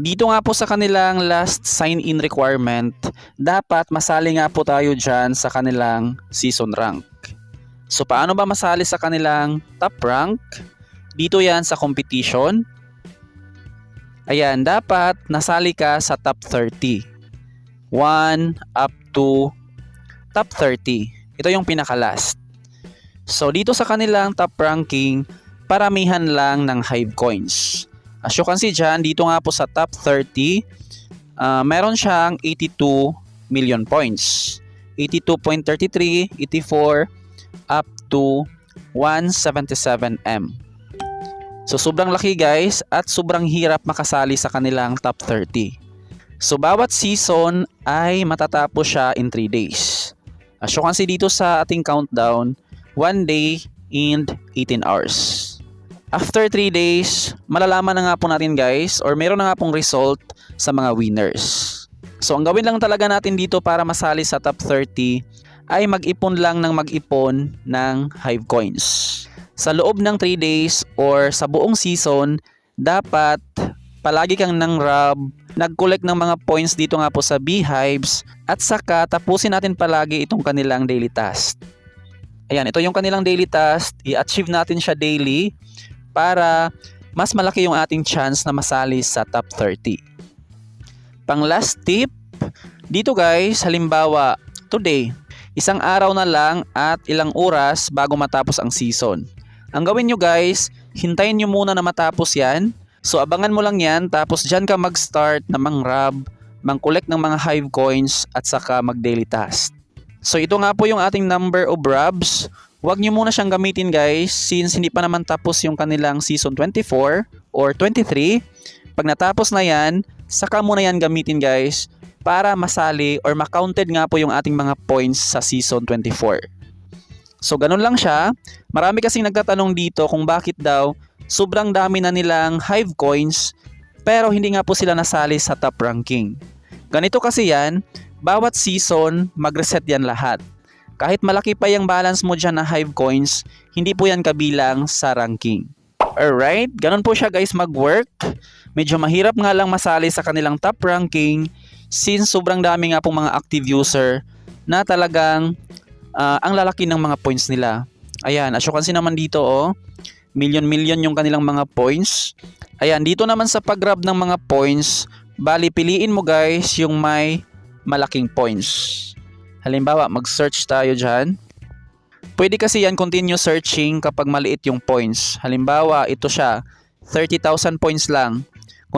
Dito nga po sa kanilang last sign-in requirement, dapat masali nga po tayo dyan sa kanilang season rank. So paano ba masali sa kanilang top rank? Dito yan sa competition. Ayan, dapat nasali ka sa top 30. 1 up to top 30. Ito yung pinaka-last. So dito sa kanilang top ranking, paramihan lang ng Hive coins. As you can see dyan, dito nga po sa top 30, meron siyang 82 million points. 82.33, 84, up to 177M. So sobrang laki guys at sobrang hirap makasali sa kanilang top 30. So bawat season ay matatapos siya in 3 days. As you can see dito sa ating countdown, 1 day and 18 hours. After 3 days, malalaman na nga po natin guys or meron na nga pong result sa mga winners. So ang gawin lang talaga natin dito para masali sa top 30 ay mag-ipon lang ng mag-ipon ng Hive coins. Sa loob ng 3 days or sa buong season, dapat palagi kang nag-rob, nag-collect ng mga points dito nga po sa Beehives at saka tapusin natin palagi itong kanilang daily task. Ayan, ito yung kanilang daily task, i-achieve natin siya daily para mas malaki yung ating chance na masali sa top 30. Pang last tip, dito guys, halimbawa, today, isang araw na lang at ilang oras bago matapos ang season. Ang gawin nyo guys, hintayin nyo muna na matapos yan. So abangan mo lang yan, tapos dyan ka mag-start na mang-rob, mang-collect ng mga Hive coins at saka mag-daily task. So ito nga po yung ating number of robs. Huwag nyo muna siyang gamitin guys since hindi pa naman tapos yung kanilang season 24 or 23. Pag natapos na yan, saka muna yan gamitin guys para masali or makounted nga po yung ating mga points sa season 24. So ganun lang siya. Marami kasing nagtatanong dito kung bakit daw sobrang dami na nilang Hive coins pero hindi nga po sila nasali sa top ranking. Ganito kasi yan, bawat season mag-reset yan lahat. Kahit malaki pa yung balance mo dyan na Hive coins, hindi po yan kabilang sa ranking. Alright, ganun po siya guys mag-work. Medyo mahirap nga lang masali sa kanilang top ranking since sobrang dami nga pong mga active user na talagang ang lalaki ng mga points nila. Ayan, as you can see naman dito million yung kanilang mga points. Ayan, dito naman sa pag-grab ng mga points, bali piliin mo guys yung may malaking points. Halimbawa, mag-search tayo dyan. Pwede kasi yan continue searching kapag maliit yung points. Halimbawa, ito siya, 30,000 points lang.